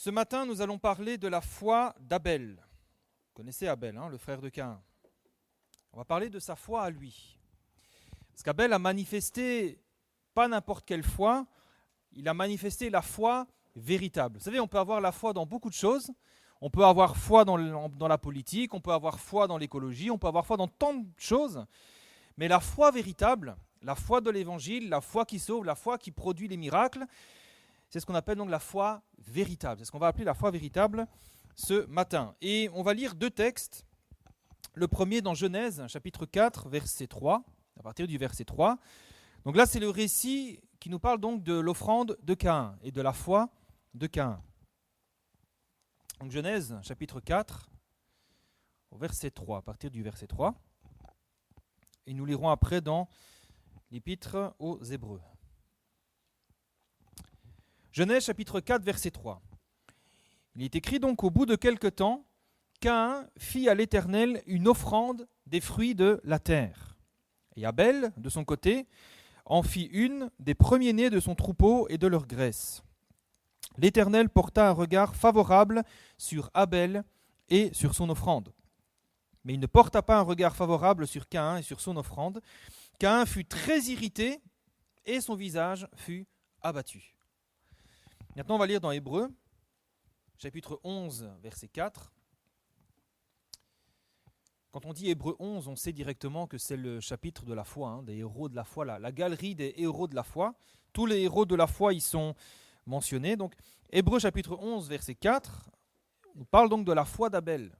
Ce matin, nous allons parler de la foi d'Abel. Vous connaissez Abel, le frère de Caïn. On va parler de sa foi à lui. Parce qu'Abel a manifesté pas n'importe quelle foi, il a manifesté la foi véritable. Vous savez, on peut avoir la foi dans beaucoup de choses. On peut avoir foi dans la politique, on peut avoir foi dans l'écologie, on peut avoir foi dans tant de choses. Mais la foi véritable, la foi de l'évangile, la foi qui sauve, la foi qui produit les miracles, c'est ce qu'on appelle donc la foi véritable. C'est ce qu'on va appeler la foi véritable ce matin. Et on va lire deux textes. Le premier dans Genèse, chapitre 4, verset 3, à partir du verset 3. Donc là, c'est le récit qui nous parle donc de l'offrande de Caïn et de la foi de Caïn. Donc Genèse, chapitre 4, au verset 3, à partir du verset 3. Et nous lirons après dans l'Épître aux Hébreux. Genèse, chapitre 4, verset 3. Il est écrit donc au bout de quelque temps, Caïn fit à l'Éternel une offrande des fruits de la terre. Et Abel, de son côté, en fit une des premiers-nés de son troupeau et de leur graisse. L'Éternel porta un regard favorable sur Abel et sur son offrande. Mais il ne porta pas un regard favorable sur Caïn et sur son offrande. Caïn fut très irrité et son visage fut abattu. Maintenant, on va lire dans Hébreux, chapitre 11, verset 4. Quand on dit Hébreux 11, on sait directement que c'est le chapitre de la foi, des héros de la foi, la galerie des héros de la foi. Tous les héros de la foi y sont mentionnés. Donc, Hébreux chapitre 11, verset 4, on parle donc de la foi d'Abel.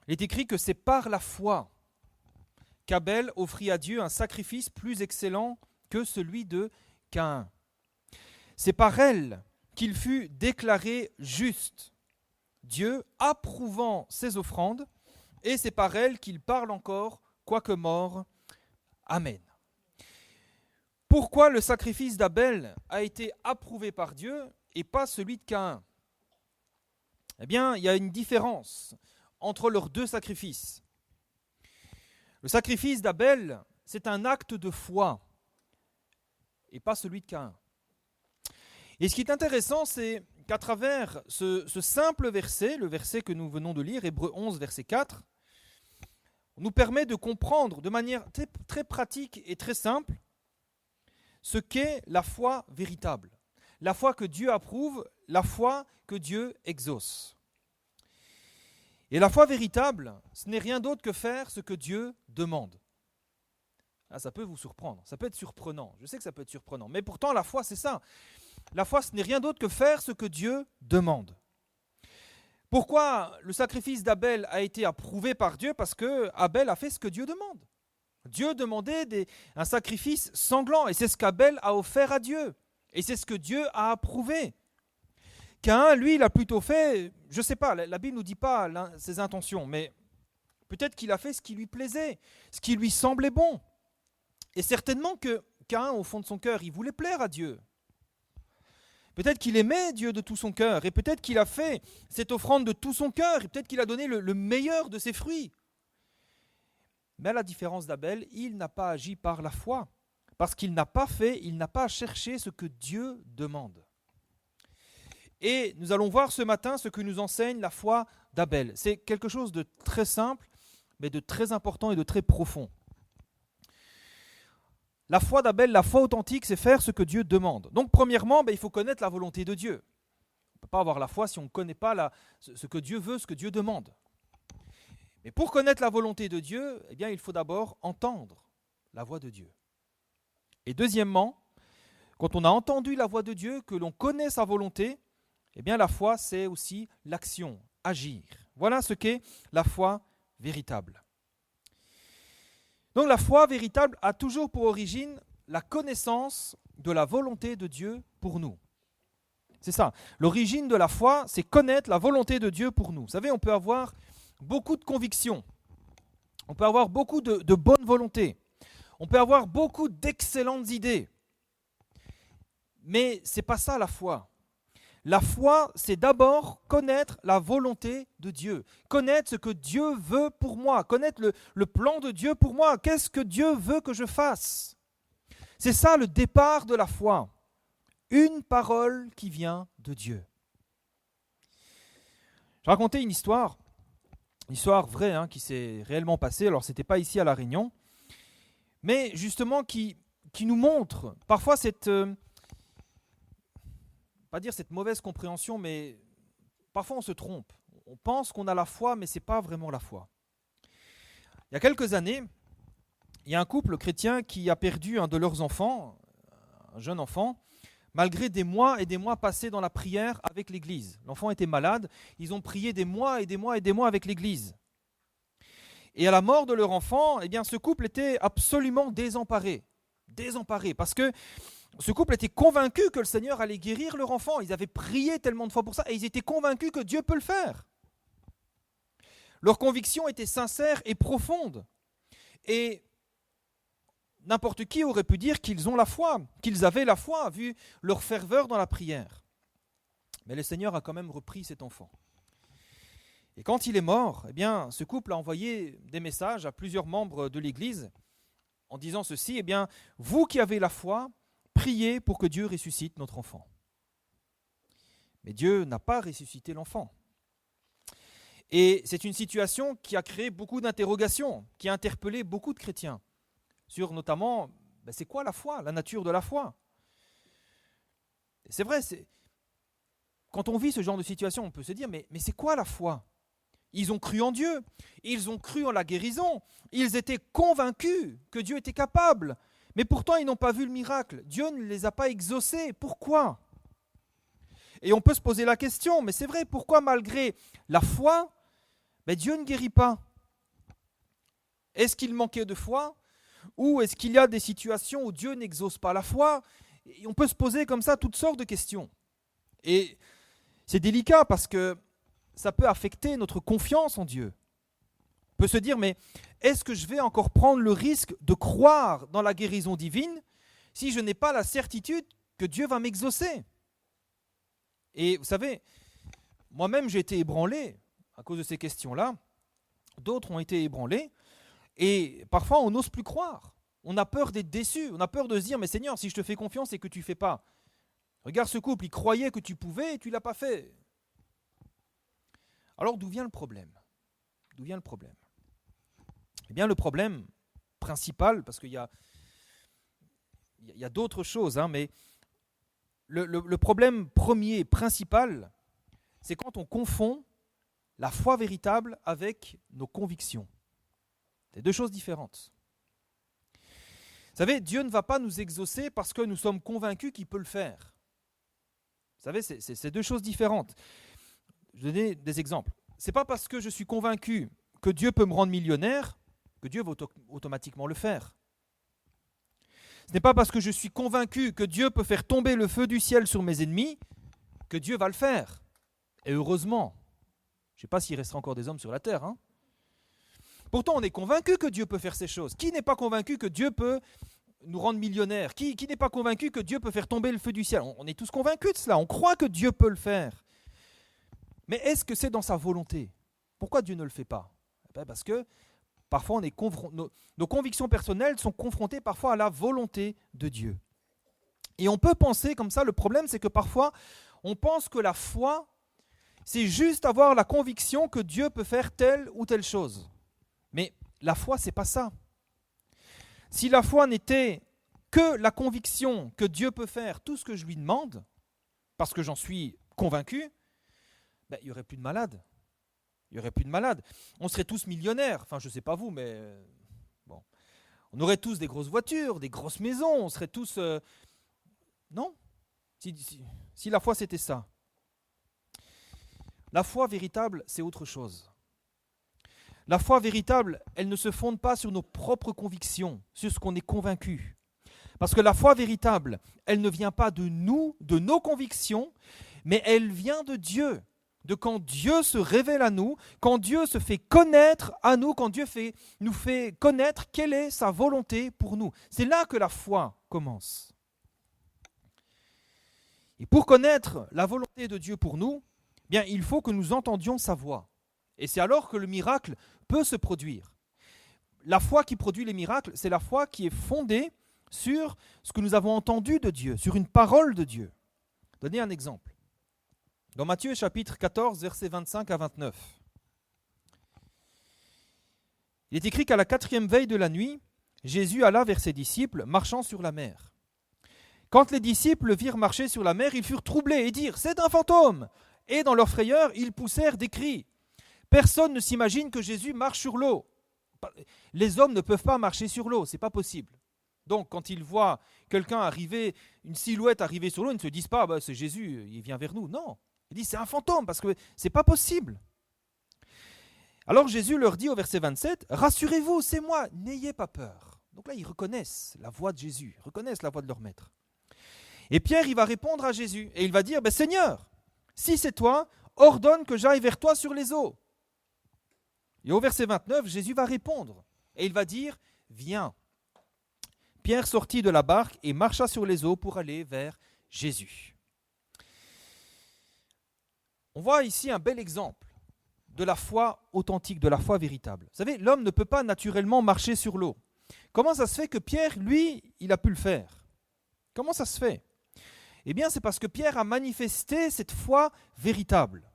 Il est écrit que c'est par la foi qu'Abel offrit à Dieu un sacrifice plus excellent que celui de Caïn. C'est par elle qu'il fut déclaré juste, Dieu approuvant ses offrandes, et c'est par elle qu'il parle encore, quoique mort. Amen. Pourquoi le sacrifice d'Abel a été approuvé par Dieu et pas celui de Caïn ? Eh bien, il y a une différence entre leurs deux sacrifices. Le sacrifice d'Abel, c'est un acte de foi et pas celui de Caïn. Et ce qui est intéressant, c'est qu'à travers ce simple verset, le verset que nous venons de lire, Hébreux 11, verset 4, on nous permet de comprendre de manière très, très pratique et très simple ce qu'est la foi véritable. La foi que Dieu approuve, la foi que Dieu exauce. Et la foi véritable, ce n'est rien d'autre que faire ce que Dieu demande. Ah, ça peut vous surprendre, ça peut être surprenant. Je sais que ça peut être surprenant, mais pourtant la foi, c'est ça. La foi, ce n'est rien d'autre que faire ce que Dieu demande. Pourquoi le sacrifice d'Abel a été approuvé par Dieu ? Parce que Abel a fait ce que Dieu demande. Dieu demandait un sacrifice sanglant, et c'est ce qu'Abel a offert à Dieu. Et c'est ce que Dieu a approuvé. Caïn, lui, il a plutôt fait, je ne sais pas, la Bible ne nous dit pas ses intentions, mais peut-être qu'il a fait ce qui lui plaisait, ce qui lui semblait bon. Et certainement que Caïn, au fond de son cœur, il voulait plaire à Dieu. Peut-être qu'il aimait Dieu de tout son cœur, et peut-être qu'il a fait cette offrande de tout son cœur, et peut-être qu'il a donné le meilleur de ses fruits. Mais à la différence d'Abel, il n'a pas agi par la foi, parce qu'il n'a pas cherché ce que Dieu demande. Et nous allons voir ce matin ce que nous enseigne la foi d'Abel. C'est quelque chose de très simple, mais de très important et de très profond. La foi d'Abel, la foi authentique, c'est faire ce que Dieu demande. Donc premièrement, il faut connaître la volonté de Dieu. On ne peut pas avoir la foi si on ne connaît pas ce que Dieu veut, ce que Dieu demande. Mais pour connaître la volonté de Dieu, il faut d'abord entendre la voix de Dieu. Et deuxièmement, quand on a entendu la voix de Dieu, que l'on connaît sa volonté, la foi, c'est aussi l'action, agir. Voilà ce qu'est la foi véritable. Donc la foi véritable a toujours pour origine la connaissance de la volonté de Dieu pour nous. C'est ça. L'origine de la foi, c'est connaître la volonté de Dieu pour nous. Vous savez, on peut avoir beaucoup de convictions. On peut avoir beaucoup de bonne volonté. On peut avoir beaucoup d'excellentes idées. Mais ce n'est pas ça la foi. La foi, c'est d'abord connaître la volonté de Dieu, connaître ce que Dieu veut pour moi, connaître le plan de Dieu pour moi. Qu'est-ce que Dieu veut que je fasse ? C'est ça le départ de la foi. Une parole qui vient de Dieu. Je racontais une histoire vraie qui s'est réellement passée. Alors, ce n'était pas ici à La Réunion, mais justement qui nous montre parfois pas dire cette mauvaise compréhension, mais parfois on se trompe. On pense qu'on a la foi, mais ce n'est pas vraiment la foi. Il y a quelques années, il y a un couple chrétien qui a perdu un de leurs enfants, un jeune enfant, malgré des mois et des mois passés dans la prière avec l'Église. L'enfant était malade, ils ont prié des mois et des mois et des mois avec l'Église. Et à la mort de leur enfant, ce couple était absolument désemparé, parce que ce couple était convaincu que le Seigneur allait guérir leur enfant. Ils avaient prié tellement de fois pour ça, et ils étaient convaincus que Dieu peut le faire. Leur conviction était sincère et profonde. Et n'importe qui aurait pu dire qu'ils ont la foi, qu'ils avaient la foi, vu leur ferveur dans la prière. Mais le Seigneur a quand même repris cet enfant. Et quand il est mort, ce couple a envoyé des messages à plusieurs membres de l'Église en disant ceci, vous qui avez la foi, priez pour que Dieu ressuscite notre enfant. Mais Dieu n'a pas ressuscité l'enfant. Et c'est une situation qui a créé beaucoup d'interrogations, qui a interpellé beaucoup de chrétiens sur notamment, c'est quoi la foi, la nature de la foi. Et c'est vrai, quand on vit ce genre de situation, on peut se dire, mais c'est quoi la foi ? Ils ont cru en Dieu, ils ont cru en la guérison, ils étaient convaincus que Dieu était capable, mais pourtant ils n'ont pas vu le miracle. Dieu ne les a pas exaucés. Pourquoi ? Et on peut se poser la question, mais c'est vrai, pourquoi malgré la foi, Dieu ne guérit pas ? Est-ce qu'il manquait de foi ? Ou est-ce qu'il y a des situations où Dieu n'exauce pas la foi ? Et on peut se poser comme ça toutes sortes de questions. Et c'est délicat parce que ça peut affecter notre confiance en Dieu. On peut se dire, mais est-ce que je vais encore prendre le risque de croire dans la guérison divine si je n'ai pas la certitude que Dieu va m'exaucer ? Et vous savez, moi-même j'ai été ébranlé à cause de ces questions-là. D'autres ont été ébranlés. Et parfois on n'ose plus croire. On a peur d'être déçu. On a peur de se dire, mais Seigneur, si je te fais confiance et que tu ne fais pas. Regarde ce couple, il croyait que tu pouvais et tu ne l'as pas fait. Alors d'où vient le problème ? D'où vient le problème ? Le problème principal, parce qu'il y a d'autres choses, mais le problème premier, principal, c'est quand on confond la foi véritable avec nos convictions. C'est deux choses différentes. Vous savez, Dieu ne va pas nous exaucer parce que nous sommes convaincus qu'il peut le faire. Vous savez, c'est deux choses différentes. Je vais donner des exemples. Ce n'est pas parce que je suis convaincu que Dieu peut me rendre millionnaire que Dieu va automatiquement le faire. Ce n'est pas parce que je suis convaincu que Dieu peut faire tomber le feu du ciel sur mes ennemis que Dieu va le faire. Et heureusement, je ne sais pas s'il restera encore des hommes sur la terre. Pourtant, on est convaincu que Dieu peut faire ces choses. Qui n'est pas convaincu que Dieu peut nous rendre millionnaires ? Qui n'est pas convaincu que Dieu peut faire tomber le feu du ciel ? On est tous convaincus de cela. On croit que Dieu peut le faire. Mais est-ce que c'est dans sa volonté ? Pourquoi Dieu ne le fait pas ? Parce que parfois nos convictions personnelles sont confrontées parfois à la volonté de Dieu. Et on peut penser comme ça, le problème c'est que parfois on pense que la foi, c'est juste avoir la conviction que Dieu peut faire telle ou telle chose. Mais la foi, c'est pas ça. Si la foi n'était que la conviction que Dieu peut faire tout ce que je lui demande, parce que j'en suis convaincu, il n'y aurait plus de malades. Il n'y aurait plus de malades. On serait tous millionnaires. Enfin, je ne sais pas vous, mais bon. On aurait tous des grosses voitures, des grosses maisons. On serait tous... Non. Si la foi, c'était ça. La foi véritable, c'est autre chose. La foi véritable, elle ne se fonde pas sur nos propres convictions, sur ce qu'on est convaincu. Parce que la foi véritable, elle ne vient pas de nous, de nos convictions, mais elle vient de Dieu. De quand Dieu se révèle à nous, quand Dieu se fait connaître à nous, quand Dieu nous fait connaître quelle est sa volonté pour nous. C'est là que la foi commence. Et pour connaître la volonté de Dieu pour nous, il faut que nous entendions sa voix. Et c'est alors que le miracle peut se produire. La foi qui produit les miracles, c'est la foi qui est fondée sur ce que nous avons entendu de Dieu, sur une parole de Dieu. Donnez un exemple. Dans Matthieu chapitre 14, versets 25 à 29. Il est écrit qu'à la 4e veille de la nuit, Jésus alla vers ses disciples, marchant sur la mer. Quand les disciples le virent marcher sur la mer, ils furent troublés et dirent « C'est un fantôme !» Et dans leur frayeur, ils poussèrent des cris. Personne ne s'imagine que Jésus marche sur l'eau. Les hommes ne peuvent pas marcher sur l'eau, ce n'est pas possible. Donc quand ils voient quelqu'un arriver, une silhouette arriver sur l'eau, ils ne se disent pas « c'est Jésus, il vient vers nous ». Non, ils disent « c'est un fantôme » parce que ce n'est pas possible. Alors Jésus leur dit au verset 27 « Rassurez-vous, c'est moi, n'ayez pas peur ». Donc là, ils reconnaissent la voix de Jésus, reconnaissent la voix de leur maître. Et Pierre, il va répondre à Jésus et il va dire « Seigneur, si c'est toi, ordonne que j'aille vers toi sur les eaux. » Et au verset 29, Jésus va répondre et il va dire « Viens ». Pierre sortit de la barque et marcha sur les eaux pour aller vers Jésus. On voit ici un bel exemple de la foi authentique, de la foi véritable. Vous savez, l'homme ne peut pas naturellement marcher sur l'eau. Comment ça se fait que Pierre, lui, il a pu le faire? Comment ça se fait? Eh bien, c'est parce que Pierre a manifesté cette foi véritable.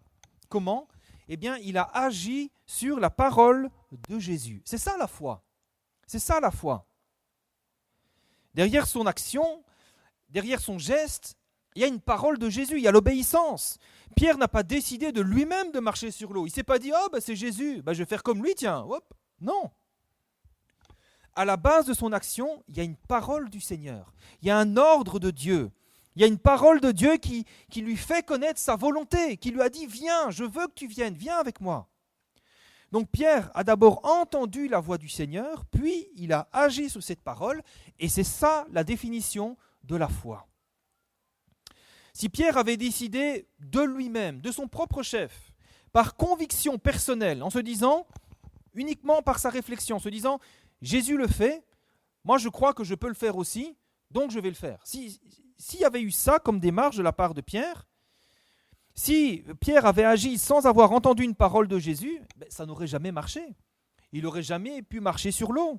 Comment? Eh bien, il a agi sur la parole de Jésus. C'est ça la foi. C'est ça la foi. Derrière son action, derrière son geste, il y a une parole de Jésus, il y a l'obéissance. Pierre n'a pas décidé de lui-même de marcher sur l'eau. Il ne s'est pas dit « Oh, c'est Jésus, je vais faire comme lui, tiens. » Hop. Non. À la base de son action, il y a une parole du Seigneur. Il y a un ordre de Dieu. Il y a une parole de Dieu qui lui fait connaître sa volonté, qui lui a dit « Viens, je veux que tu viennes, viens avec moi. » Donc Pierre a d'abord entendu la voix du Seigneur, puis il a agi sur cette parole, et c'est ça la définition de la foi. Si Pierre avait décidé de lui-même, de son propre chef, par conviction personnelle, en se disant, uniquement par sa réflexion, en se disant « Jésus le fait, moi je crois que je peux le faire aussi, donc je vais le faire ». S'il y avait eu ça comme démarche de la part de Pierre, si Pierre avait agi sans avoir entendu une parole de Jésus, ça n'aurait jamais marché. Il n'aurait jamais pu marcher sur l'eau.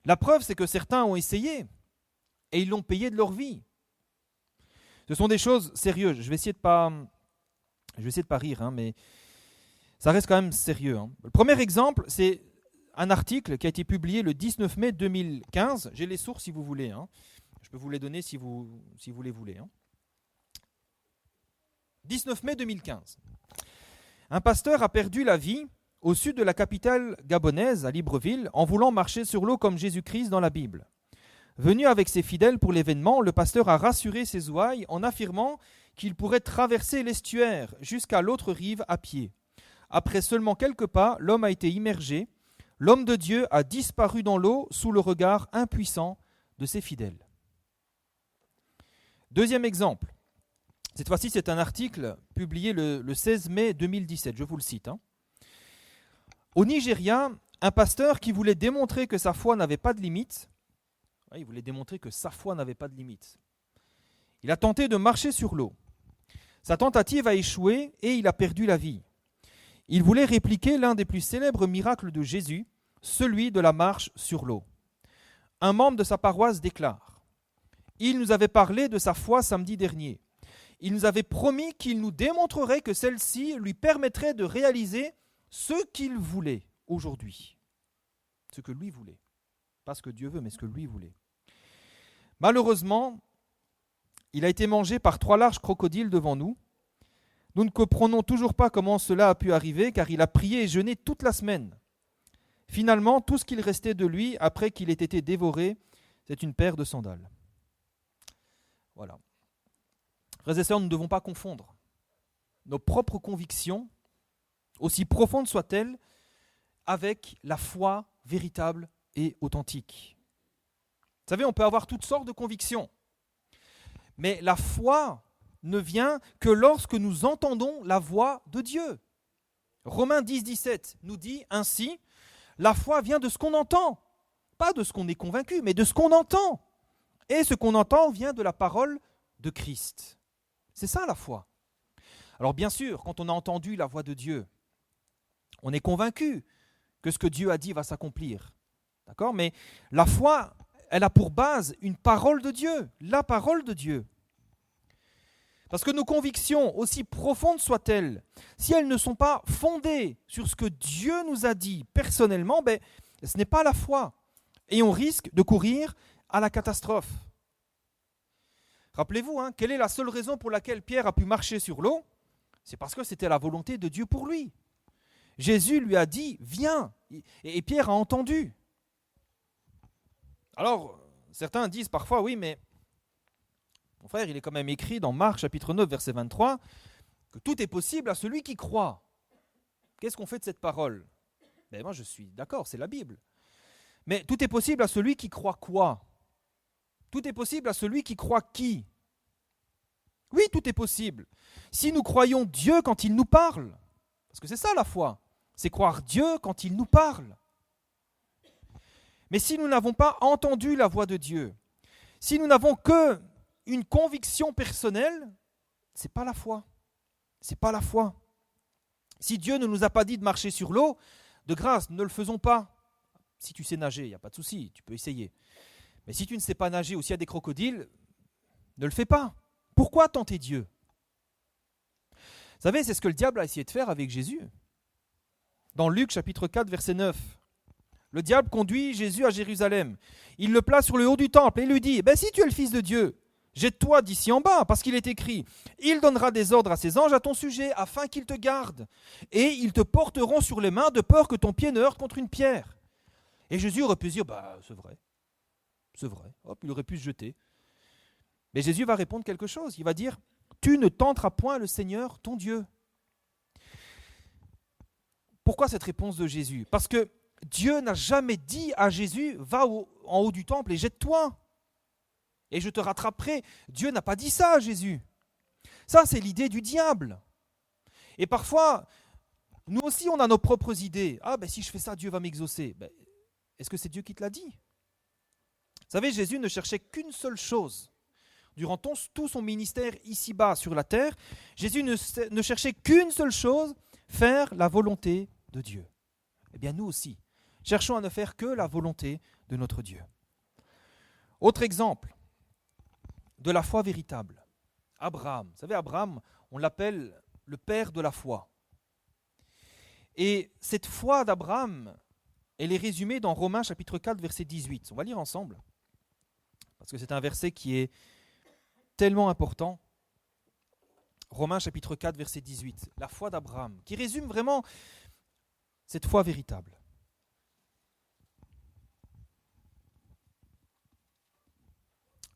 La preuve, c'est que certains ont essayé et ils l'ont payé de leur vie. Ce sont des choses sérieuses. Je vais essayer de pas rire, mais ça reste quand même sérieux. Le premier exemple, c'est un article qui a été publié le 19 mai 2015. J'ai les sources si vous voulez. Je peux vous les donner si vous les voulez. 19 mai 2015. Un pasteur a perdu la vie au sud de la capitale gabonaise, à Libreville, en voulant marcher sur l'eau comme Jésus-Christ dans la Bible. Venu avec ses fidèles pour l'événement, le pasteur a rassuré ses ouailles en affirmant qu'il pourrait traverser l'estuaire jusqu'à l'autre rive à pied. Après seulement quelques pas, l'homme a été immergé. L'homme de Dieu a disparu dans l'eau sous le regard impuissant de ses fidèles. Deuxième exemple. Cette fois-ci, c'est un article publié le 16 mai 2017, je vous le cite. Au Nigeria, un pasteur qui voulait démontrer que sa foi n'avait pas de limite, il a tenté de marcher sur l'eau. Sa tentative a échoué et il a perdu la vie. Il voulait répliquer l'un des plus célèbres miracles de Jésus, celui de la marche sur l'eau. Un membre de sa paroisse déclare « Il nous avait parlé de sa foi samedi dernier. Il nous avait promis qu'il nous démontrerait que celle-ci lui permettrait de réaliser ce qu'il voulait aujourd'hui. » Ce que lui voulait. Pas ce que Dieu veut, mais ce que lui voulait. Malheureusement, il a été mangé par 3 larges crocodiles devant nous. Nous ne comprenons toujours pas comment cela a pu arriver, car il a prié et jeûné toute la semaine. Finalement, tout ce qu'il restait de lui, après qu'il ait été dévoré, c'est une paire de sandales. Voilà. Frères et sœurs, nous ne devons pas confondre nos propres convictions, aussi profondes soient-elles, avec la foi véritable et authentique. Vous savez, on peut avoir toutes sortes de convictions, mais la foi ne vient que lorsque nous entendons la voix de Dieu. Romains 10, 17 nous dit ainsi, la foi vient de ce qu'on entend, pas de ce qu'on est convaincu, mais de ce qu'on entend. Et ce qu'on entend vient de la parole de Christ. C'est ça la foi. Alors bien sûr, quand on a entendu la voix de Dieu, on est convaincu que ce que Dieu a dit va s'accomplir. D'accord ? Mais la foi, elle a pour base une parole de Dieu, la parole de Dieu. Parce que nos convictions, aussi profondes soient-elles, si elles ne sont pas fondées sur ce que Dieu nous a dit personnellement, ce n'est pas la foi. Et on risque de courir à la catastrophe. Rappelez-vous, quelle est la seule raison pour laquelle Pierre a pu marcher sur l'eau? C'est parce que c'était la volonté de Dieu pour lui. Jésus lui a dit, viens, et Pierre a entendu. Alors, certains disent parfois, oui, mais mon frère, il est quand même écrit dans Marc chapitre 9, verset 23, que tout est possible à celui qui croit. Qu'est-ce qu'on fait de cette parole? Moi, je suis d'accord, c'est la Bible. Mais tout est possible à celui qui croit quoi? Tout est possible à celui qui croit qui? Oui, tout est possible. Si nous croyons Dieu quand il nous parle, parce que c'est ça la foi, c'est croire Dieu quand il nous parle. Mais si nous n'avons pas entendu la voix de Dieu, si nous n'avons que une conviction personnelle, c'est pas la foi. C'est pas la foi. Si Dieu ne nous a pas dit de marcher sur l'eau, de grâce, ne le faisons pas. Si tu sais nager, il n'y a pas de souci, tu peux essayer. Mais si tu ne sais pas nager ou s'il y a des crocodiles, ne le fais pas. Pourquoi tenter Dieu? Vous savez, c'est ce que le diable a essayé de faire avec Jésus. Dans Luc chapitre 4, verset 9, le diable conduit Jésus à Jérusalem. Il le place sur le haut du temple et lui dit, si tu es le Fils de Dieu, jette-toi d'ici en bas, parce qu'il est écrit, il donnera des ordres à ses anges à ton sujet, afin qu'ils te gardent, et ils te porteront sur les mains de peur que ton pied ne heurte contre une pierre. Et Jésus aurait pu dire, c'est vrai. Hop, il aurait pu se jeter. Mais Jésus va répondre quelque chose. Il va dire, tu ne tenteras point le Seigneur, ton Dieu. Pourquoi cette réponse de Jésus? Parce que Dieu n'a jamais dit à Jésus, va en haut du temple et jette-toi. Et je te rattraperai. Dieu n'a pas dit ça à Jésus. Ça, c'est l'idée du diable. Et parfois, nous aussi, on a nos propres idées. Si je fais ça, Dieu va m'exaucer. Est-ce que c'est Dieu qui te l'a dit? Vous savez, Jésus ne cherchait qu'une seule chose. Durant tout son ministère ici-bas sur la terre, Jésus ne cherchait qu'une seule chose, faire la volonté de Dieu. Eh bien, nous aussi, cherchons à ne faire que la volonté de notre Dieu. Autre exemple de la foi véritable. Abraham. Vous savez, Abraham, on l'appelle le père de la foi. Et cette foi d'Abraham, elle est résumée dans Romains chapitre 4, verset 18. On va lire ensemble, parce que c'est un verset qui est tellement important. Romains chapitre 4, verset 18. La foi d'Abraham, qui résume vraiment cette foi véritable.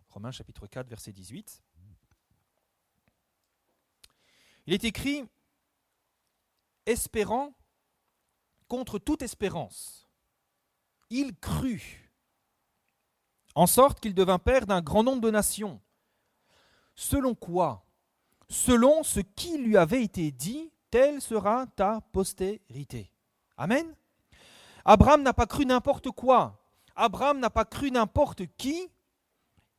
Romains chapitre 4, verset 18. Il est écrit, espérant contre toute espérance, il crut, en sorte qu'il devint père d'un grand nombre de nations. Selon quoi? Selon ce qui lui avait été dit, telle sera ta postérité. Amen. Abraham n'a pas cru n'importe quoi. Abraham n'a pas cru n'importe qui.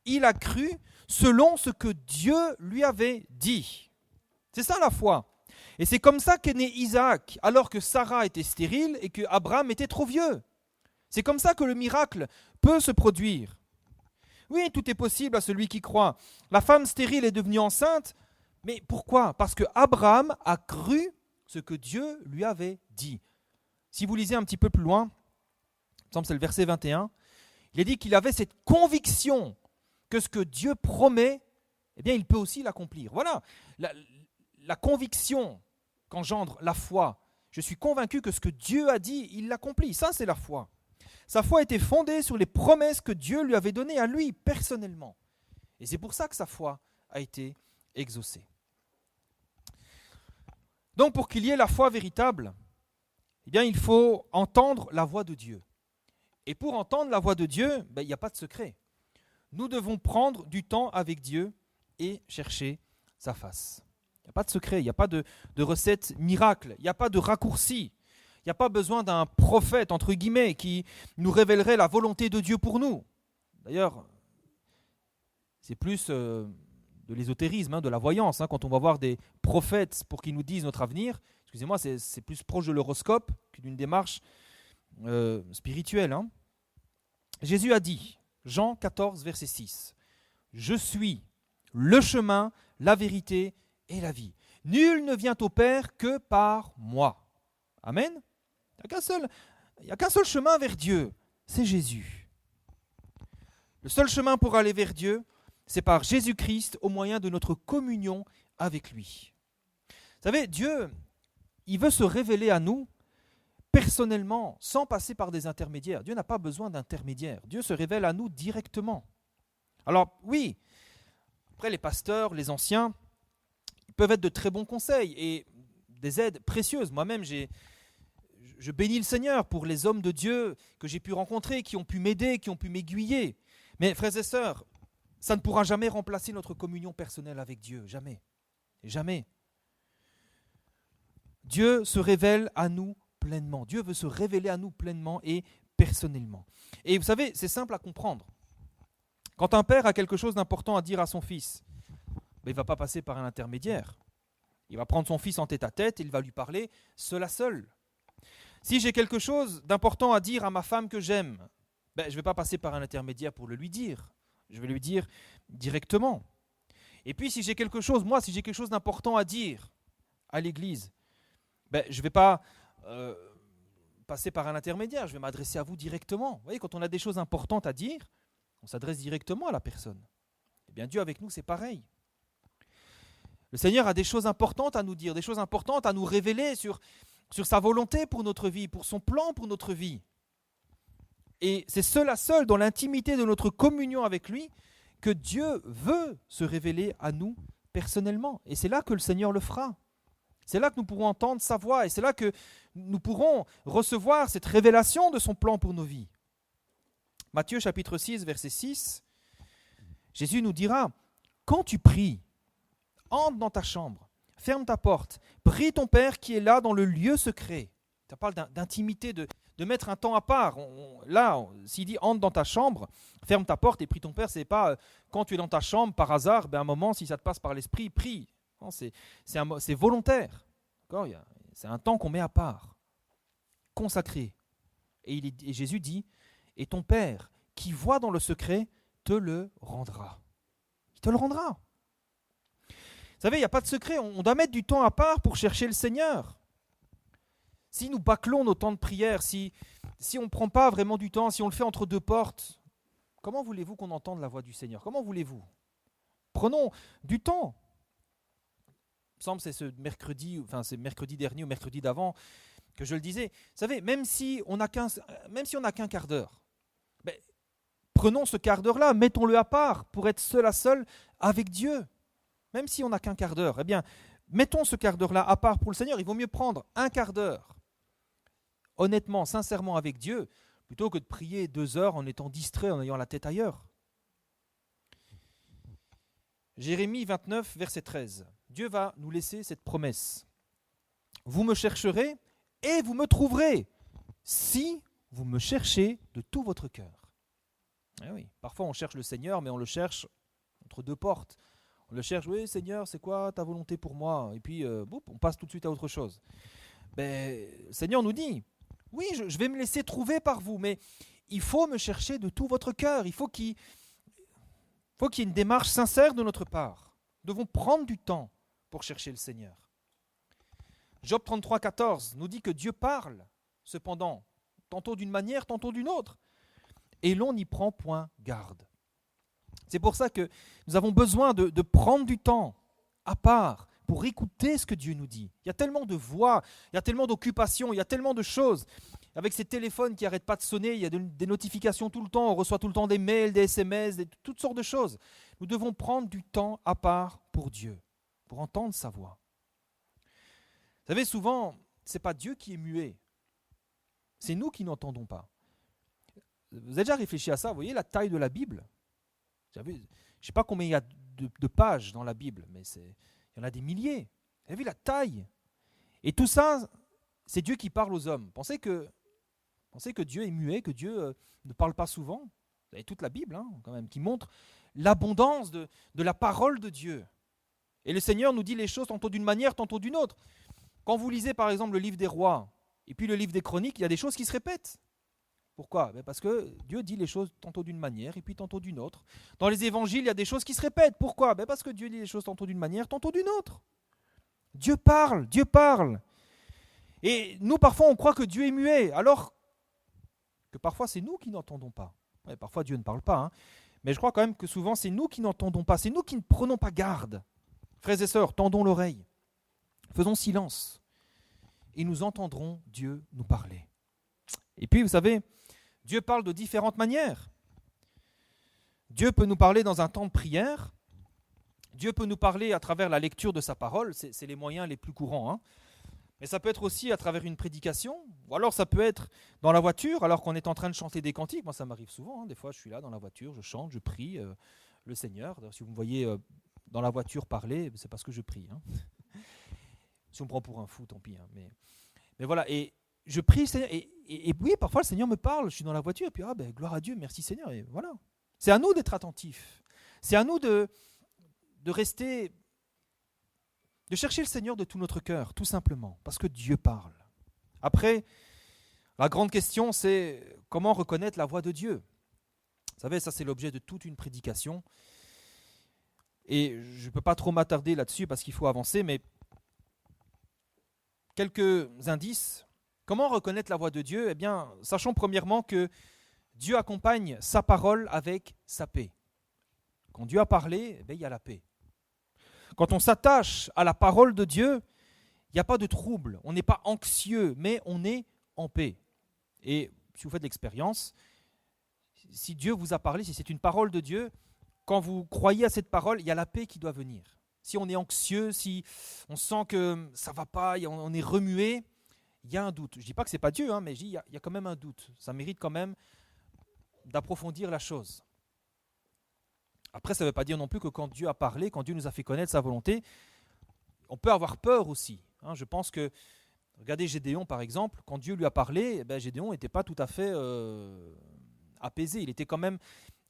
Il a cru selon ce que Dieu lui avait dit. C'est ça la foi. Et c'est comme ça qu'est né Isaac, alors que Sarah était stérile et que Abraham était trop vieux. C'est comme ça que le miracle peut se produire. Oui, tout est possible à celui qui croit. La femme stérile est devenue enceinte, mais pourquoi? Parce que Abraham a cru ce que Dieu lui avait dit. Si vous lisez un petit peu plus loin, il me semble que c'est le verset 21, il est dit qu'il avait cette conviction que ce que Dieu promet, eh bien, il peut aussi l'accomplir. Voilà, la conviction qu'engendre la foi. Je suis convaincu que ce que Dieu a dit, il l'accomplit. Ça, c'est la foi. Sa foi était fondée sur les promesses que Dieu lui avait données à lui, personnellement. Et c'est pour ça que sa foi a été exaucée. Donc, pour qu'il y ait la foi véritable, eh bien, il faut entendre la voix de Dieu. Et pour entendre la voix de Dieu, il n'y a pas de secret. Nous devons prendre du temps avec Dieu et chercher sa face. Il n'y a pas de secret, il n'y a pas de recette miracle, il n'y a pas de raccourci. Il n'y a pas besoin d'un prophète, entre guillemets, qui nous révélerait la volonté de Dieu pour nous. D'ailleurs, c'est plus de l'ésotérisme, de la voyance. Quand on va voir des prophètes pour qu'ils nous disent notre avenir, excusez-moi, c'est plus proche de l'horoscope que d'une démarche spirituelle. Jésus a dit, Jean 14, verset 6. Je suis le chemin, la vérité et la vie. Nul ne vient au Père que par moi. Amen. Il n'y a qu'un seul chemin vers Dieu, c'est Jésus. Le seul chemin pour aller vers Dieu, c'est par Jésus-Christ au moyen de notre communion avec lui. Vous savez, Dieu, il veut se révéler à nous personnellement, sans passer par des intermédiaires. Dieu n'a pas besoin d'intermédiaires. Dieu se révèle à nous directement. Alors oui, après les pasteurs, les anciens, ils peuvent être de très bons conseils et des aides précieuses. Moi-même, je bénis le Seigneur pour les hommes de Dieu que j'ai pu rencontrer, qui ont pu m'aider, qui ont pu m'aiguiller. Mais frères et sœurs, ça ne pourra jamais remplacer notre communion personnelle avec Dieu. Jamais. Jamais. Dieu se révèle à nous pleinement. Dieu veut se révéler à nous pleinement et personnellement. Et vous savez, c'est simple à comprendre. Quand un père a quelque chose d'important à dire à son fils, il ne va pas passer par un intermédiaire. Il va prendre son fils en tête-à-tête et il va lui parler seul à seul. Si j'ai quelque chose d'important à dire à ma femme que j'aime, je ne vais pas passer par un intermédiaire pour le lui dire. Je vais lui dire directement. Et puis si j'ai quelque chose d'important à dire à l'église, je ne vais pas passer par un intermédiaire, je vais m'adresser à vous directement. Vous voyez, quand on a des choses importantes à dire, on s'adresse directement à la personne. Eh bien, Dieu avec nous, c'est pareil. Le Seigneur a des choses importantes à nous dire, des choses importantes à nous révéler sur sa volonté pour notre vie, pour son plan pour notre vie. Et c'est seul à seul, dans l'intimité de notre communion avec lui, que Dieu veut se révéler à nous personnellement. Et c'est là que le Seigneur le fera. C'est là que nous pourrons entendre sa voix et c'est là que nous pourrons recevoir cette révélation de son plan pour nos vies. Matthieu chapitre 6, verset 6, Jésus nous dira, « Quand tu pries, entre dans ta chambre, ferme ta porte, prie ton Père qui est là dans le lieu secret. » Ça parle d'intimité, de mettre un temps à part. S'il dit « entre dans ta chambre, ferme ta porte et prie ton Père », ce n'est pas quand tu es dans ta chambre par hasard, un moment, si ça te passe par l'esprit, prie. Non, c'est volontaire. C'est un temps qu'on met à part, consacré. Et Jésus dit, et ton Père qui voit dans le secret te le rendra. Il te le rendra. Vous savez, il n'y a pas de secret. On doit mettre du temps à part pour chercher le Seigneur. Si nous bâclons nos temps de prière, si on ne prend pas vraiment du temps, si on le fait entre deux portes, comment voulez-vous qu'on entende la voix du Seigneur? Comment voulez-vous? Prenons du temps. Il me semble que c'est mercredi dernier ou mercredi d'avant que je le disais. Vous savez, même si on n'a qu'un quart d'heure, prenons ce quart d'heure-là, mettons-le à part pour être seul à seul avec Dieu. Même si on n'a qu'un quart d'heure, mettons ce quart d'heure-là à part pour le Seigneur. Il vaut mieux prendre un quart d'heure, honnêtement, sincèrement avec Dieu, plutôt que de prier 2 heures en étant distrait, en ayant la tête ailleurs. Jérémie 29, verset 13. Dieu va nous laisser cette promesse. Vous me chercherez et vous me trouverez, si vous me cherchez de tout votre cœur. Eh oui, parfois on cherche le Seigneur, mais on le cherche entre deux portes. On le cherche, oui Seigneur, c'est quoi ta volonté pour moi? Et puis, on passe tout de suite à autre chose. Le Seigneur nous dit, oui, je vais me laisser trouver par vous, mais il faut me chercher de tout votre cœur. Il faut qu'il y ait une démarche sincère de notre part. Nous devons prendre du temps pour chercher le Seigneur. Job 33, 14 nous dit que Dieu parle, cependant, tantôt d'une manière, tantôt d'une autre, et l'on n'y prend point garde. C'est pour ça que nous avons besoin de prendre du temps à part pour écouter ce que Dieu nous dit. Il y a tellement de voix, il y a tellement d'occupations, il y a tellement de choses. Avec ces téléphones qui n'arrêtent pas de sonner, il y a des notifications tout le temps, on reçoit tout le temps des mails, des SMS, toutes sortes de choses. Nous devons prendre du temps à part pour Dieu, pour entendre sa voix. Vous savez, souvent, ce n'est pas Dieu qui est muet, c'est nous qui n'entendons pas. Vous avez déjà réfléchi à ça? Vous voyez la taille de la Bible? Je ne sais pas combien il y a de pages dans la Bible, mais il y en a des milliers. Vous avez vu la taille? Et tout ça, c'est Dieu qui parle aux hommes. Pensez que Dieu est muet, que Dieu ne parle pas souvent. Vous avez toute la Bible, quand même, qui montre l'abondance de la parole de Dieu. Et le Seigneur nous dit les choses tantôt d'une manière, tantôt d'une autre. Quand vous lisez par exemple le livre des rois et puis le livre des chroniques, il y a des choses qui se répètent. Pourquoi? Parce que Dieu dit les choses tantôt d'une manière et puis tantôt d'une autre. Dans les évangiles, il y a des choses qui se répètent. Pourquoi? Parce que Dieu dit les choses tantôt d'une manière, tantôt d'une autre. Dieu parle, Dieu parle. Et nous, parfois, on croit que Dieu est muet, alors que parfois, c'est nous qui n'entendons pas. Ouais, parfois, Dieu ne parle pas, hein. Mais je crois quand même que souvent, c'est nous qui n'entendons pas, c'est nous qui ne prenons pas garde. Frères et sœurs, tendons l'oreille, faisons silence, et nous entendrons Dieu nous parler. Et puis, vous savez, Dieu parle de différentes manières. Dieu peut nous parler dans un temps de prière. Dieu peut nous parler à travers la lecture de sa parole. C'est les moyens les plus courants, hein. Mais ça peut être aussi à travers une prédication. Ou alors ça peut être dans la voiture, alors qu'on est en train de chanter des cantiques. Moi, ça m'arrive souvent, hein. Des fois, je suis là dans la voiture, je chante, je prie le Seigneur. Si vous me voyez dans la voiture parler, c'est parce que je prie, hein. Si on me prend pour un fou, tant pis, hein. Mais voilà, et je prie le Seigneur. Et oui, parfois, le Seigneur me parle. Je suis dans la voiture, et puis, gloire à Dieu, merci Seigneur. Et voilà. C'est à nous d'être attentifs. C'est à nous de rester, de chercher le Seigneur de tout notre cœur, tout simplement, parce que Dieu parle. Après, la grande question, c'est comment reconnaître la voix de Dieu. Vous savez, ça c'est l'objet de toute une prédication. Et je ne peux pas trop m'attarder là-dessus parce qu'il faut avancer, mais quelques indices. Comment reconnaître la voix de Dieu? Eh bien, sachons premièrement que Dieu accompagne sa parole avec sa paix. Quand Dieu a parlé, il y a la paix. Quand on s'attache à la parole de Dieu, il n'y a pas de trouble. On n'est pas anxieux, mais on est en paix. Et si vous faites l'expérience, si Dieu vous a parlé, si c'est une parole de Dieu, quand vous croyez à cette parole, il y a la paix qui doit venir. Si on est anxieux, si on sent que ça ne va pas, on est remué, il y a un doute. Je ne dis pas que ce n'est pas Dieu, hein, mais je dis il y a quand même un doute. Ça mérite quand même d'approfondir la chose. Après, ça ne veut pas dire non plus que quand Dieu a parlé, quand Dieu nous a fait connaître sa volonté, on peut avoir peur aussi. Hein, je pense que, regardez Gédéon par exemple, quand Dieu lui a parlé, Gédéon n'était pas tout à fait apaisé.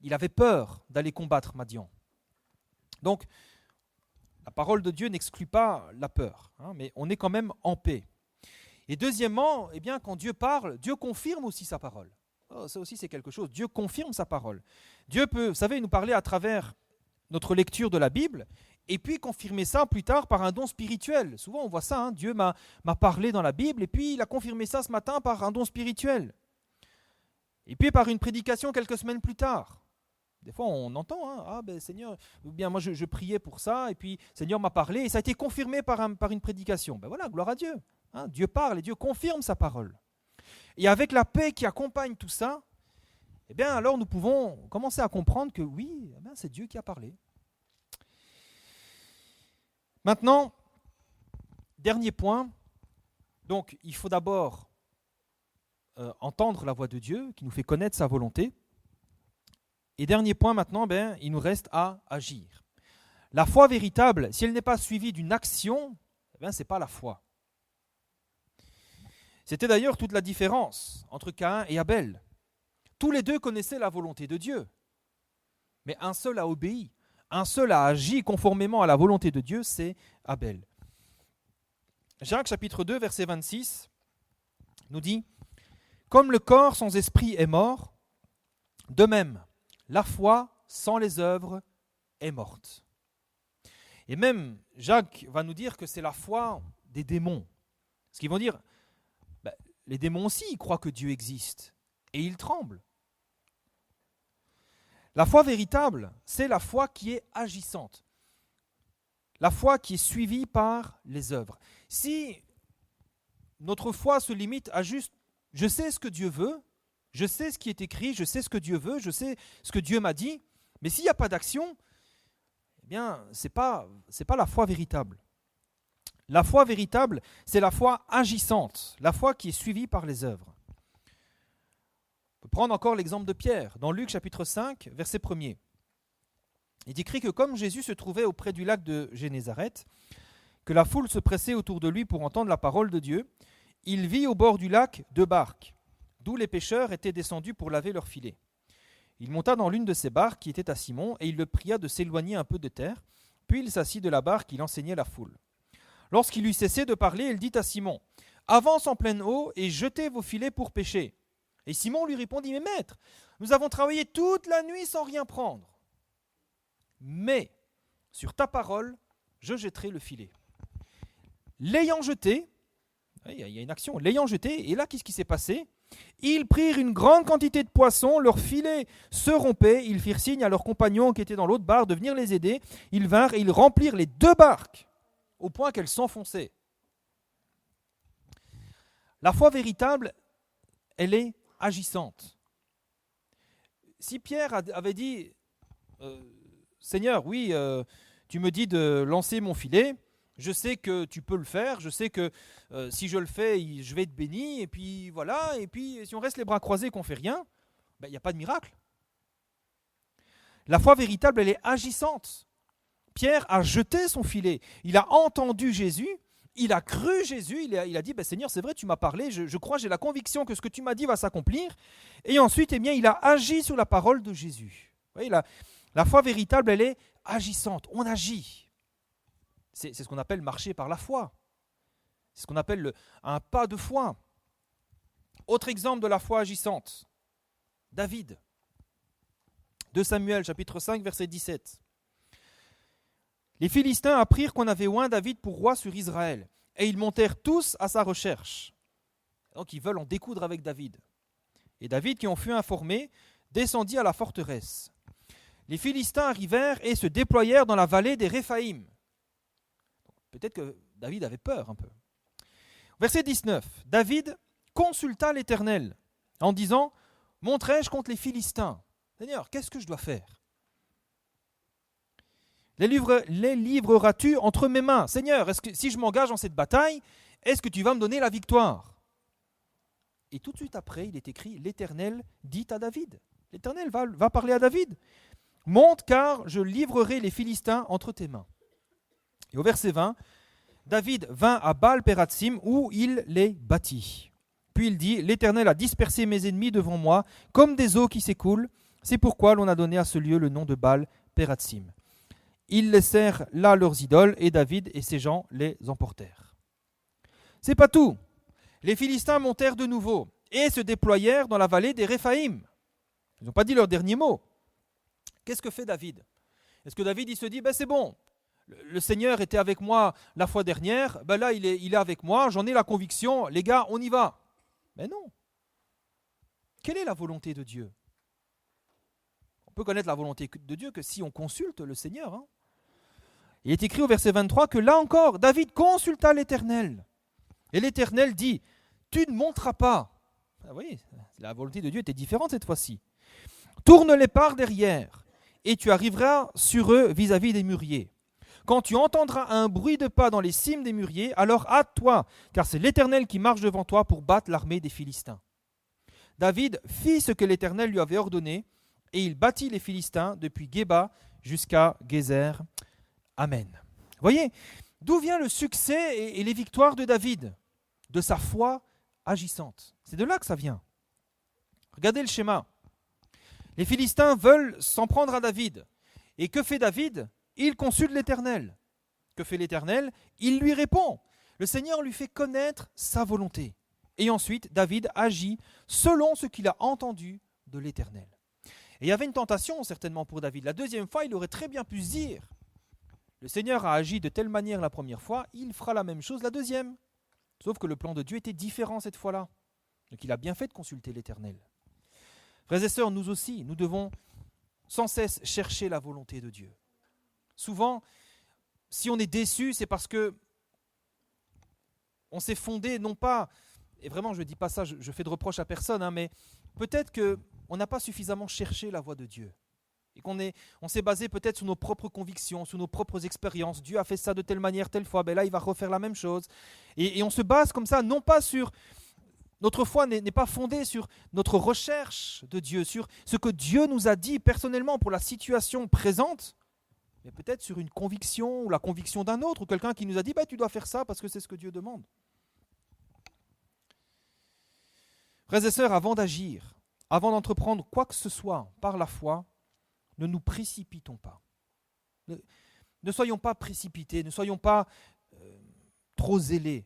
Il avait peur d'aller combattre Madian. Donc, la parole de Dieu n'exclut pas la peur, hein, mais on est quand même en paix. Et deuxièmement, quand Dieu parle, Dieu confirme aussi sa parole. Oh, ça aussi, c'est quelque chose. Dieu confirme sa parole. Dieu peut, vous savez, nous parler à travers notre lecture de la Bible et puis confirmer ça plus tard par un don spirituel. Souvent, on voit ça. Hein, Dieu m'a parlé dans la Bible et puis il a confirmé ça ce matin par un don spirituel. Et puis par une prédication quelques semaines plus tard. Des fois, on entend, hein, Seigneur, ou bien moi je priais pour ça et puis Seigneur m'a parlé et ça a été confirmé par une prédication. Voilà, gloire à Dieu. Hein, Dieu parle et Dieu confirme sa parole. Et avec la paix qui accompagne tout ça, alors nous pouvons commencer à comprendre que oui, c'est Dieu qui a parlé. Maintenant, dernier point, donc il faut d'abord entendre la voix de Dieu qui nous fait connaître sa volonté. Et dernier point maintenant, il nous reste à agir. La foi véritable, si elle n'est pas suivie d'une action, ce n'est pas la foi. C'était d'ailleurs toute la différence entre Caïn et Abel. Tous les deux connaissaient la volonté de Dieu. Mais un seul a obéi, un seul a agi conformément à la volonté de Dieu, c'est Abel. Jacques chapitre 2, verset 26 nous dit « Comme le corps sans esprit est mort, de même, la foi sans les œuvres est morte. » Et même Jacques va nous dire que c'est la foi des démons. Ce qu'ils vont dire, les démons aussi ils croient que Dieu existe et ils tremblent. La foi véritable, c'est la foi qui est agissante. La foi qui est suivie par les œuvres. Si notre foi se limite à juste « je sais ce que Dieu veut, je sais ce qui est écrit, je sais ce que Dieu veut, je sais ce que Dieu m'a dit », mais s'il n'y a pas d'action, ce n'est pas la foi véritable. La foi véritable, c'est la foi agissante, la foi qui est suivie par les œuvres. On peut prendre encore l'exemple de Pierre, dans Luc chapitre 5, verset 1er. Il est écrit que comme Jésus se trouvait auprès du lac de Génézareth, que la foule se pressait autour de lui pour entendre la parole de Dieu, il vit au bord du lac 2 barques, d'où les pêcheurs étaient descendus pour laver leurs filets. Il monta dans l'une de ces barques qui était à Simon, et il le pria de s'éloigner un peu de terre, puis il s'assit de la barque, il enseignait la foule. Lorsqu'il eut cessé de parler, il dit à Simon, « Avance en pleine eau et jetez vos filets pour pêcher. » Et Simon lui répondit, mais maître, nous avons travaillé toute la nuit sans rien prendre. Mais sur ta parole, je jetterai le filet. L'ayant jeté, il y a une action, l'ayant jeté, et là, qu'est-ce qui s'est passé? Ils prirent une grande quantité de poissons, leur filet se rompait, ils firent signe à leurs compagnons qui étaient dans l'autre barque de venir les aider. Ils vinrent et ils remplirent les 2 barques, au point qu'elles s'enfonçaient. La foi véritable, elle est agissante. Si Pierre avait dit, Seigneur, oui, tu me dis de lancer mon filet, je sais que tu peux le faire, je sais que si je le fais, je vais être béni, et puis voilà, et puis si on reste les bras croisés et qu'on ne fait rien, il n'y a pas de miracle. La foi véritable, elle est agissante. Pierre a jeté son filet, il a entendu Jésus, il a cru Jésus, il a dit, Seigneur, c'est vrai, tu m'as parlé, je crois, j'ai la conviction que ce que tu m'as dit va s'accomplir, et ensuite, il a agi sur la parole de Jésus. Vous voyez, la foi véritable, elle est agissante, on agit. C'est ce qu'on appelle marcher par la foi. C'est ce qu'on appelle un pas de foi. Autre exemple de la foi agissante, David. 2 Samuel, chapitre 5, verset 17. Les Philistins apprirent qu'on avait oint David pour roi sur Israël, et ils montèrent tous à sa recherche. Donc ils veulent en découdre avec David. Et David, qui en fut informé, descendit à la forteresse. Les Philistins arrivèrent et se déployèrent dans la vallée des Réphaïm. Peut-être que David avait peur un peu. Verset 19. David consulta l'Éternel en disant, « Monterai-je contre les Philistins? Seigneur, qu'est-ce que je dois faire? Les livreras-tu entre mes mains? Seigneur, est-ce que si je m'engage dans cette bataille, est-ce que tu vas me donner la victoire? » Et tout de suite après, il est écrit, l'Éternel dit à David. L'Éternel va parler à David. « Monte, car je livrerai les Philistins entre tes mains. » Et au verset 20, David vint à Baal-Pératsim où il les battit. Puis il dit, l'Éternel a dispersé mes ennemis devant moi comme des eaux qui s'écoulent. C'est pourquoi l'on a donné à ce lieu le nom de Baal-Pératsim. Ils laissèrent là leurs idoles et David et ses gens les emportèrent. C'est pas tout. Les Philistins montèrent de nouveau et se déployèrent dans la vallée des Réphaïm. Ils n'ont pas dit leur dernier mot. Qu'est-ce que fait David? Est-ce que David il se dit, c'est bon, le Seigneur était avec moi la fois dernière, là il est avec moi, j'en ai la conviction, les gars, on y va. Mais non. Quelle est la volonté de Dieu? On peut connaître la volonté de Dieu que si on consulte le Seigneur. Il est écrit au verset 23 que là encore, David consulta l'Éternel. Et l'Éternel dit, tu ne monteras pas. Vous voyez, la volonté de Dieu était différente cette fois-ci. Tourne-les par derrière, et tu arriveras sur eux vis-à-vis des mûriers. Quand tu entendras un bruit de pas dans les cimes des mûriers, alors hâte-toi, car c'est l'Éternel qui marche devant toi pour battre l'armée des Philistins. David fit ce que l'Éternel lui avait ordonné, et il battit les Philistins depuis Géba jusqu'à Gézer. Amen. Vous voyez, d'où vient le succès et les victoires de David? De sa foi agissante. C'est de là que ça vient. Regardez le schéma. Les Philistins veulent s'en prendre à David. Et que fait David? Il consulte l'Éternel. Que fait l'Éternel? Il lui répond. Le Seigneur lui fait connaître sa volonté. Et ensuite, David agit selon ce qu'il a entendu de l'Éternel. Et il y avait une tentation certainement pour David. La deuxième fois, il aurait très bien pu se dire, le Seigneur a agi de telle manière la première fois, il fera la même chose la deuxième. Sauf que le plan de Dieu était différent cette fois-là. Donc il a bien fait de consulter l'Éternel. Frères et sœurs, nous aussi, nous devons sans cesse chercher la volonté de Dieu. Souvent, si on est déçu, c'est parce que on s'est fondé, non pas, et vraiment je ne dis pas ça, je fais de reproche à personne, mais peut-être qu'on n'a pas suffisamment cherché la voie de Dieu. Et on s'est basé peut-être sur nos propres convictions, sur nos propres expériences. Dieu a fait ça de telle manière, telle fois, là il va refaire la même chose. Et on se base comme ça, non pas sur... Notre foi n'est pas fondée sur notre recherche de Dieu, sur ce que Dieu nous a dit personnellement pour la situation présente, mais peut-être sur une conviction ou la conviction d'un autre, ou quelqu'un qui nous a dit tu dois faire ça parce que c'est ce que Dieu demande. Frères et sœurs, avant d'agir, avant d'entreprendre quoi que ce soit par la foi, ne nous précipitons pas. Ne soyons pas précipités, ne soyons pas trop zélés.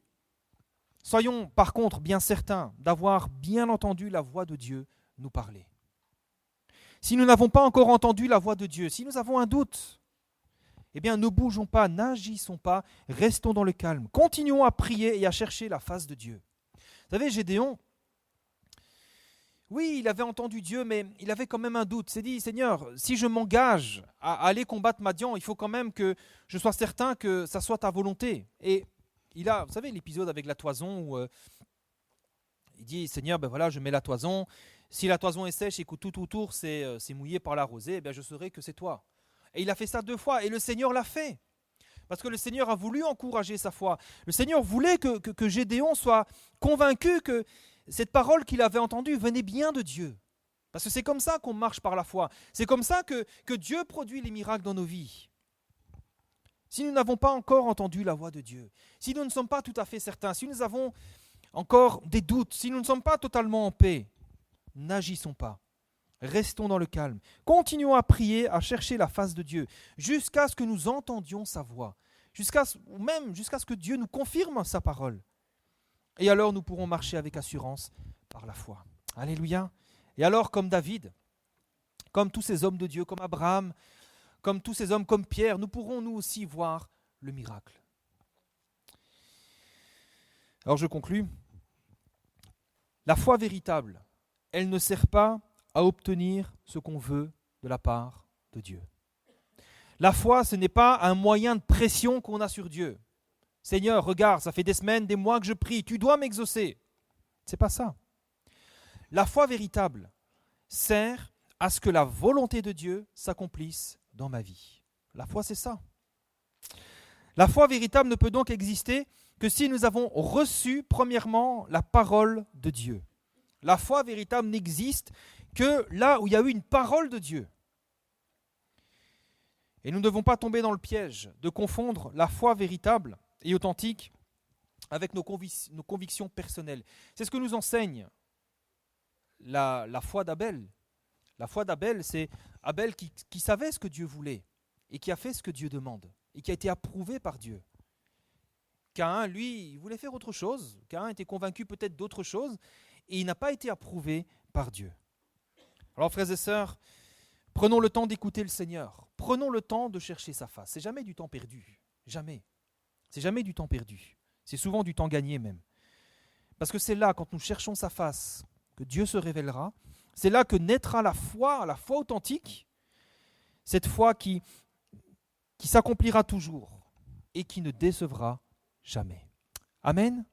Soyons par contre bien certains d'avoir bien entendu la voix de Dieu nous parler. Si nous n'avons pas encore entendu la voix de Dieu, si nous avons un doute, eh bien ne bougeons pas, n'agissons pas, restons dans le calme. Continuons à prier et à chercher la face de Dieu. Vous savez, Gédéon, oui, il avait entendu Dieu, mais il avait quand même un doute. Il s'est dit, Seigneur, si je m'engage à aller combattre Madian, il faut quand même que je sois certain que ça soit ta volonté. Et il a, vous savez, l'épisode avec la toison où il dit, Seigneur, ben voilà, je mets la toison. Si la toison est sèche et que tout autour c'est mouillé par la rosée, eh bien je saurai que c'est toi. Et il a fait ça 2 fois et le Seigneur l'a fait. Parce que le Seigneur a voulu encourager sa foi. Le Seigneur voulait que Gédéon soit convaincu que cette parole qu'il avait entendue venait bien de Dieu. Parce que c'est comme ça qu'on marche par la foi. C'est comme ça que Dieu produit les miracles dans nos vies. Si nous n'avons pas encore entendu la voix de Dieu, si nous ne sommes pas tout à fait certains, si nous avons encore des doutes, si nous ne sommes pas totalement en paix, n'agissons pas. Restons dans le calme. Continuons à prier, à chercher la face de Dieu, jusqu'à ce que nous entendions sa voix, jusqu'à ce que Dieu nous confirme sa parole. Et alors nous pourrons marcher avec assurance par la foi. Alléluia. Et alors, comme David, comme tous ces hommes de Dieu, comme Abraham, comme tous ces hommes comme Pierre, nous pourrons nous aussi voir le miracle. Alors je conclus. La foi véritable, elle ne sert pas à obtenir ce qu'on veut de la part de Dieu. La foi, ce n'est pas un moyen de pression qu'on a sur Dieu. Seigneur, regarde, ça fait des semaines, des mois que je prie, tu dois m'exaucer. C'est pas ça. La foi véritable sert à ce que la volonté de Dieu s'accomplisse dans ma vie. La foi, c'est ça. La foi véritable ne peut donc exister que si nous avons reçu premièrement la parole de Dieu. La foi véritable n'existe que là où il y a eu une parole de Dieu. Et nous ne devons pas tomber dans le piège de confondre la foi véritable et authentique avec nos convictions personnelles. C'est ce que nous enseigne la foi d'Abel. La foi d'Abel, c'est Abel qui savait ce que Dieu voulait et qui a fait ce que Dieu demande et qui a été approuvé par Dieu. Caïn, lui, il voulait faire autre chose. Caïn était convaincu peut-être d'autre chose et il n'a pas été approuvé par Dieu. Alors frères et sœurs, prenons le temps d'écouter le Seigneur. Prenons le temps de chercher sa face. C'est jamais du temps perdu. Jamais. C'est jamais du temps perdu. C'est souvent du temps gagné même. Parce que c'est là, quand nous cherchons sa face, que Dieu se révélera. C'est là que naîtra la foi authentique, cette foi qui s'accomplira toujours et qui ne décevra jamais. Amen.